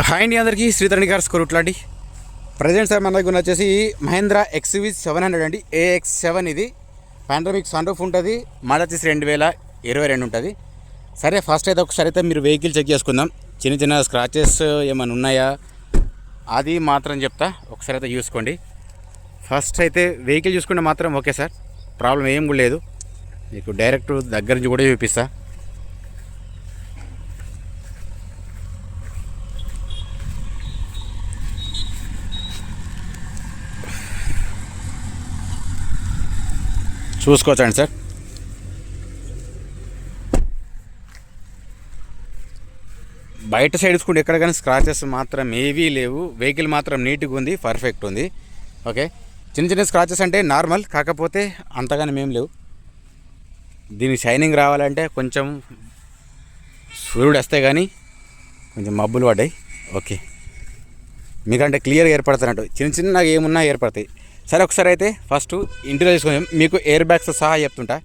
Hi అండి, అందరికీ శ్రీధరణి గారు స్కూట్లాండి. ప్రజెంట్ సార్ మన దగ్గర వచ్చేసి మహేంద్ర XUV 700 అండి. AX7 ఇది. పాండ్రమిక్ సన్ రూఫ్ ఉంటుంది. మోడల్ వచ్చేసి 2022 ఉంటుంది. సరే, ఫస్ట్ అయితే ఒకసారి అయితే మీరు వెహికల్ చెక్ చేసుకుందాం. చిన్న చిన్న స్క్రాచెస్ ఏమైనా ఉన్నాయా అది మాత్రం చెప్తా. ఒకసారి అయితే చూసుకోండి. ఫస్ట్ అయితే వెహికల్ చూసుకుంటే మాత్రం ఓకే సార్, ప్రాబ్లం ఏం కూడా లేదు. మీకు డైరెక్ట్ దగ్గర నుంచి కూడా చూపిస్తా. చూసుకోవచ్చండి సార్. బయట సైడ్ చూసుకుంటే ఎక్కడ కానీ స్క్రాచెస్ మాత్రం ఏవీ లేవు. వెహికల్ మాత్రం నీట్గా ఉంది, పర్ఫెక్ట్ ఉంది. ఓకే, చిన్న చిన్న స్క్రాచెస్ అంటే నార్మల్, కాకపోతే అంతగానే ఏం లేవు. దీనికి షైనింగ్ రావాలంటే కొంచెం సూర్యుడు వస్తే కానీ కొంచెం మబ్బులు పడ్డాయి. ఓకే, మీకంటే క్లియర్గా ఏర్పడుతున్నట్టు చిన్న చిన్నగా ఏమున్నా ఏర్పడతాయి. సరే, ఒకసారి అయితే ఫస్ట్ ఇంటిలో తీసుకొని మీకు ఎయిర్ బ్యాగ్స్ సహా చెప్తుంటా.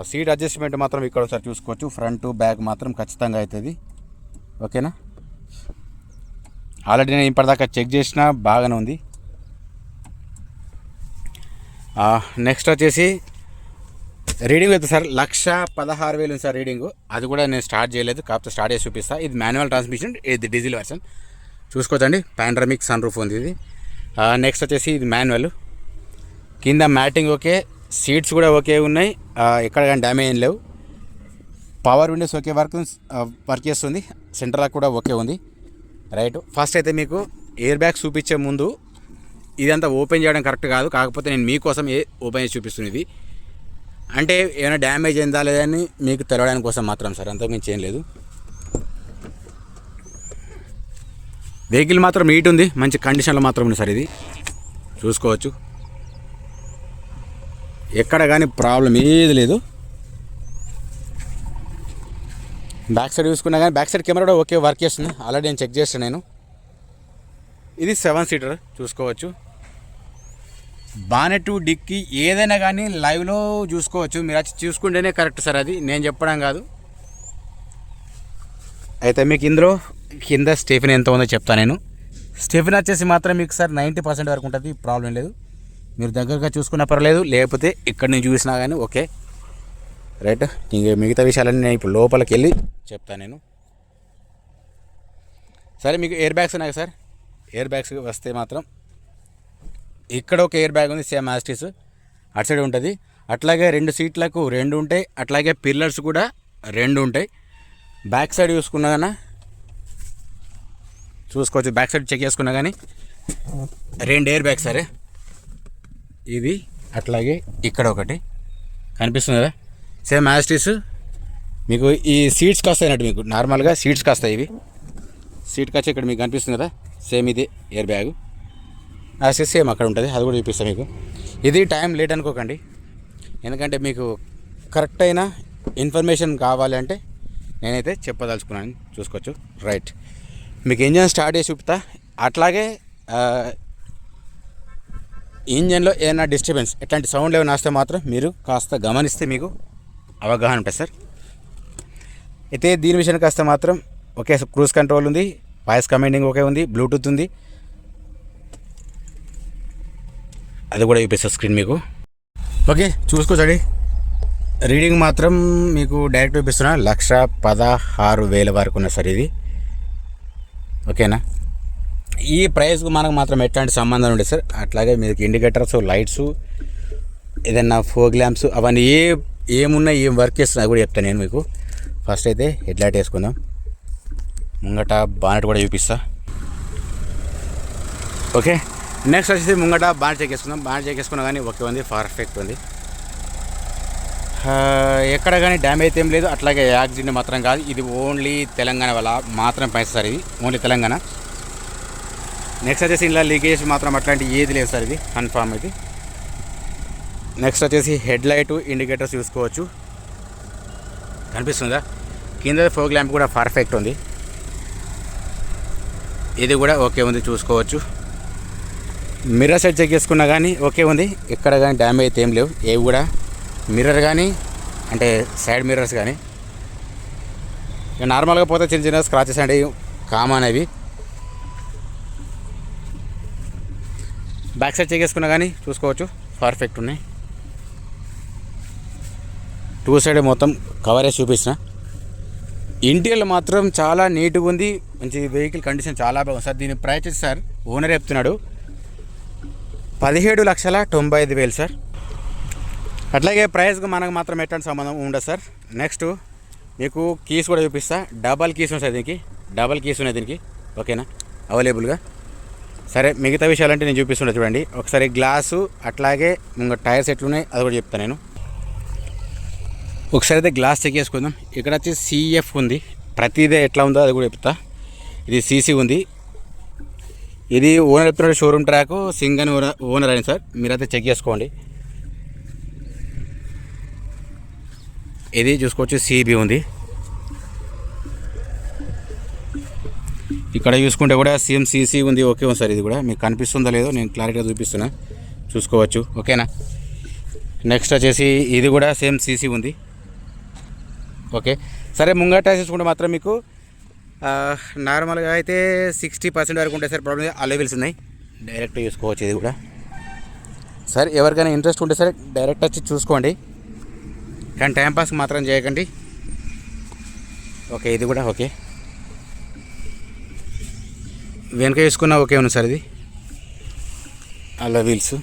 సీట్ అడ్జస్ట్మెంట్ మాత్రం ఇక్కడ ఒకసారి చూసుకోవచ్చు. ఫ్రంట్ బ్యాక్ మాత్రం ఖచ్చితంగా అవుతుంది. ఓకేనా, ఆల్రెడీ నేను ఇప్పటిదాకా చెక్ చేసిన, బాగానే ఉంది. నెక్స్ట్ వచ్చేసి రీడింగ్ అవుతుంది సార్. 1,16,000 ఉంది సార్ రీడింగు. అది కూడా నేను స్టార్ట్ చేయలేదు, కాకపోతే స్టార్ట్ చేసి చూపిస్తాను. ఇది మాన్యువల్ ట్రాన్స్మిషన్, ఇది డీజిల్ వర్షన్. చూసుకోవచ్చండి. పాండ్రమిక్ సన్ రూఫ్ ఉంది ఇది. నెక్స్ట్ వచ్చేసి ఇది మాన్యువల్. కింద మ్యాటింగ్ ఓకే, సీట్స్ కూడా ఓకే ఉన్నాయి, ఎక్కడ కానీ డ్యామేజ్ ఏం లేవు. పవర్ విండోస్ ఓకే, వర్క్ చేస్తుంది. సెంటర్ లాక్ కూడా ఓకే ఉంది. రైట్, ఫస్ట్ అయితే మీకు ఎయిర్ బ్యాగ్స్ చూపించే ముందు ఇదంతా ఓపెన్ చేయడం కరెక్ట్ కాదు, కాకపోతే నేను మీకోసం ఓపెన్ చేసి చూపిస్తుంది. ఇది అంటే ఏమైనా డ్యామేజ్ అయిందా లేదని మీకు తెలవడానికి కోసం మాత్రం సార్, అంతకుమించి ఏం లేదు. వెహికల్ మాత్రం నీట్ ఉంది, మంచి కండిషన్లో మాత్రం ఉంది సార్. ఇది చూసుకోవచ్చు, ఎక్కడ కానీ ప్రాబ్లం ఏది లేదు. బ్యాక్ సైడ్ చూసుకున్నా కానీ బ్యాక్ సైడ్ కెమెరా కూడా ఓకే, వర్క్ చేస్తుంది. ఆల్రెడీ నేను చెక్ చేస్తాను నేను. ఇది 7 సీటర్ చూసుకోవచ్చు. బానెట్ డిక్కీ ఏదైనా కానీ లైవ్లో చూసుకోవచ్చు. మీరు వచ్చి చూసుకుంటేనే కరెక్ట్ సార్, అది నేను చెప్పడం కాదు. అయితే మీకు ఇందులో కింద స్టెఫిన్ ఎంత ఉందో చెప్తాను నేను. స్టెఫిన్ వచ్చేసి మాత్రం మీకు సార్ 90% వరకు ఉంటుంది, ప్రాబ్లం లేదు. మీరు దగ్గరగా చూసుకున్నా పర్లేదు, లేకపోతే ఇక్కడ నుంచి చూసినా కానీ ఓకే. రైట్, ఇంక మిగతా విషయాలన్నీ నేను ఇప్పుడు లోపలికి వెళ్ళి చెప్తాను నేను. సరే, మీకు ఎయిర్ బ్యాగ్స్ ఉన్నాయి సార్. ఎయిర్ బ్యాగ్స్ వస్తే మాత్రం ఇక్కడ ఒక ఎయిర్ బ్యాగ్ ఉంది, సేమ్ యాస్టిస్ అటు సైడ్ ఉంటుంది. అట్లాగే 2 సీట్లకు 2 ఉంటాయి. అట్లాగే పిల్లర్స్ కూడా 2 ఉంటాయి. బ్యాక్ సైడ్ చూసుకున్నా కానీ చూసుకోవచ్చు. బ్యాక్ సైడ్ చెక్ చేసుకున్నా కానీ 2 ఎయిర్ బ్యాగ్స్ సరే. ఇది అట్లాగే ఇక్కడ ఒకటి కనిపిస్తుంది కదా, సేమ్ యాస్టిస్. మీకు ఈ సీట్స్కి వస్తాయి అన్నట్టు, మీకు నార్మల్గా సీట్స్కి వస్తాయి. ఇవి సీట్కి వచ్చి ఇక్కడ మీకు కనిపిస్తుంది కదా, సేమ్ ఇది ఎయిర్ బ్యాగ్ యాస్టిస్ సేమ్ అక్కడ ఉంటుంది. అది కూడా చూపిస్తాను మీకు. ఇది టైం లేట్ అనుకోకండి, ఎందుకంటే మీకు కరెక్ట్ అయిన ఇన్ఫర్మేషన్ కావాలంటే నేనైతే చెప్పదలుచుకున్నాను. చూసుకోవచ్చు. రైట్, మీకు ఇంజన్ స్టార్ట్ చేసి చూపుతా. అట్లాగే ఇంజన్లో ఏదైనా డిస్టర్బెన్స్, ఎట్లాంటి సౌండ్ ఏమైనా వస్తే మాత్రం మీరు కాస్త గమనిస్తే మీకు అవగాహన ఉంటుంది సార్. అయితే దీని విషయానికి వస్తే మాత్రం ఓకే, క్రూజ్ కంట్రోల్ ఉంది, వాయిస్ కమాండింగ్ ఓకే ఉంది, బ్లూటూత్ ఉంది. అది కూడా చూపిస్తా స్క్రీన్ మీకు. ఓకే, చూసుకోండి. రీడింగ్ మాత్రం మీకు డైరెక్ట్ చూపిస్తున్నా. 1,16,000 వరకు ఉన్న సార్ ఇది. ఓకేనా, ఈ ప్రైస్కు మనకు మాత్రం ఎట్లాంటి సంబంధం ఉండదు సార్. అట్లాగే మీకు ఇండికేటర్స్, లైట్స్, ఏదైనా ఫోగ్ ల్యాంప్స్ అవన్నీ ఏమున్నాయి, ఏం వర్క్ చేస్తున్నాయి కూడా చెప్తాను నేను మీకు. ఫస్ట్ అయితే హెడ్ లైట్ వేసుకుందాం. ముంగట బానెట్ కూడా చూపిస్తా. ఓకే, నెక్స్ట్ వచ్చేసి ముంగట బానెట్ చెక్ చేసుకుందాం. బానెట్ చెక్ చేసుకున్నా కానీ ఓకే ఉంది, పర్ఫెక్ట్ ఉంది. ఎక్కడ కానీ డ్యామేజ్ అయితే ఏం లేదు. అట్లాగే యాక్సిడెంట్ మాత్రం కాదు. ఇది ఓన్లీ తెలంగాణ వల్ల మాత్రం పైసా సార్, ఇది ఓన్లీ తెలంగాణ. నెక్స్ట్ వచ్చేసి ఇలా లీకేజ్ మాత్రం అట్లాంటి ఏది లేదు సార్, ఇది కన్ఫామ్ ఇది. నెక్స్ట్ వచ్చేసి హెడ్ లైట్, ఇండికేటర్స్ చూసుకోవచ్చు, కనిపిస్తుందా. కింద ఫోగ్ ల్యాంప్ కూడా పర్ఫెక్ట్ ఉంది. ఇది కూడా ఓకే ఉంది, చూసుకోవచ్చు. మిర్రర్ సైడ్ చెక్ చేసుకున్నా కానీ ఓకే ఉంది, ఎక్కడ కానీ డ్యామేజ్ అయితే ఏం లేవు. ఏవి కూడా మిర్రర్ కానీ అంటే సైడ్ మిర్రర్స్ కానీ ఇక నార్మల్గా పోతే చిన్న చిన్న స్క్రాచెస్ అంటే కామన్ అవి. బ్యాక్ సైడ్ చెక్ చేసుకున్నా కానీ చూసుకోవచ్చు పర్ఫెక్ట్ ఉన్నాయి. టూ సైడ్ మొత్తం కవరేజ్ చూపించిన. ఇంటీరియర్ మాత్రం చాలా నీట్గా ఉంది, మంచి వెహికల్ కండిషన్ చాలా బాగుంది సార్. దీని ప్రైస్ వచ్చి సార్ ఓనర్ చెప్తున్నాడు 17,95,000 సార్. అట్లాగే ప్రైస్కి మనకు మాత్రం ఎట్లాంటి సంబంధం ఉండదు సార్. నెక్స్ట్ మీకు కీస్ కూడా చూపిస్తా. డబల్ కీస్ ఉన్నాయి సార్, దీనికి డబల్ కీస్ ఉన్నాయి దీనికి, ఓకేనా, అవైలబుల్గా. సరే మిగతా విషయాలంటే నేను చూపిస్తుండే చూడండి ఒకసారి. గ్లాసు అట్లాగే ఇంకా టైర్స్ ఎట్లున్నాయి అది కూడా చెప్తాను నేను. ఒకసారి అయితే గ్లాస్ చెక్ చేసుకుందాం. ఇక్కడ వచ్చి సిఎఫ్ ఉంది, ప్రతిదే ఎట్లా ఉందో అది కూడా చెప్తా. ఇది సీసీ ఉంది. ఇది ఓనర్ చెప్తున్నాడు షోరూమ్ ట్రాక్, సింగన్ ఓనర్ అని సార్, మీరైతే చెక్ చేసుకోండి. ఇది చూసుకోవచ్చు సిబి ఉంది. ఇక్కడ చూసుకుంటే కూడా సేమ్ సీసీ ఉంది, ఓకే ఉంది సార్. ఇది కూడా మీకు కనిపిస్తుందో లేదో నేను క్లారిటీగా చూపిస్తున్నా, చూసుకోవచ్చు, ఓకేనా. నెక్స్ట్ వచ్చేసి ఇది కూడా సేమ్ సీసీ ఉంది, ఓకే. సరే ముంగట చూసుకుంటే మాత్రం మీకు నార్మల్గా అయితే 60% వరకు ఉంటాయి సార్. ప్రాబ్లమ్ అలెవెల్స్ ఉన్నాయి, డైరెక్ట్ చూసుకోవచ్చు. ఇది కూడా సార్ ఎవరికైనా ఇంట్రెస్ట్ ఉంటే సరే డైరెక్ట్ వచ్చి చూసుకోండి, కానీ టైంపాస్ మాత్రం చేయకండి, ఓకే. ఇది కూడా ఓకే. వెనక చూసుకున్నా ఓకే ఉంది సార్. ఇది అలా వీల్స్,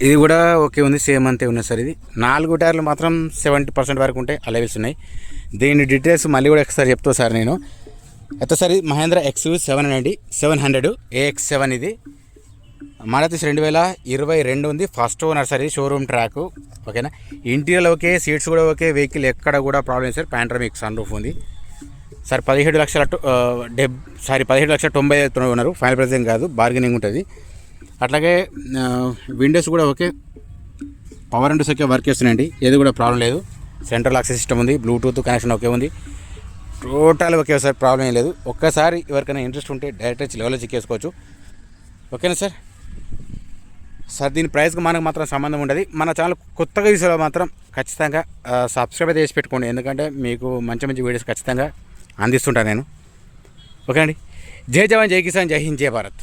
ఇది కూడా ఓకే ఉంది, సేమ్ అంతే ఉన్నాయి సార్. ఇది 4 టైర్లు మాత్రం 70% వరకు ఉంటాయి, అలెవెల్స్ ఉన్నాయి. దీని డీటెయిల్స్ మళ్ళీ కూడా ఒకసారి చెప్తా సార్ నేను. అయితే సార్ ఇది మహేంద్ర XUV 700 AX7. ఇది మారుతి 2022 ఉంది, ఫస్ట్ ఓనర్ సార్. ఇది షోరూమ్ ట్రాక్, ఓకేనా. ఇంటీరియర్ ఓకే, సీట్స్ కూడా ఓకే, వెహికల్ ఎక్కడ కూడా ప్రాబ్లం సార్. పాంట్రమిక్ సన్ రూఫ్ ఉంది సార్. 17,90,000 ఉన్నారు, ఫైనల్ ప్రైస్ ఏం కాదు, బార్గెనింగ్ ఉంటుంది. అట్లాగే విండోస్ కూడా okay, power windows okay, work చేస్తున్నాయండి, ఏది కూడా ప్రాబ్లం లేదు. సెంట్రల్ యాక్సెస్ సిస్టమ్ ఉంది, బ్లూటూత్ కనెక్షన్ ఓకే ఉంది, టోటల్ ఓకే సార్, ప్రాబ్లం ఏం లేదు. ఒక్కసారి ఎవరికైనా ఇంట్రెస్ట్ ఉంటే డైరెక్ట్ వచ్చి లెవెల్లో చెక్ చేసుకోవచ్చు, ఓకేనా సార్. సార్ దీని ప్రైస్కి మనకు మాత్రం సంబంధం ఉండదు. మన ఛానల్ కొత్తగా చూసే మాత్రం ఖచ్చితంగా సబ్స్క్రైబ్ చేసి పెట్టుకోండి, ఎందుకంటే మీకు మంచి మంచి వీడియోస్ ఖచ్చితంగా అందిస్తుంటాను నేను, ఓకే అండి. జై జవాన్, జై కిసాన్, జై హింద్, జై భారత్.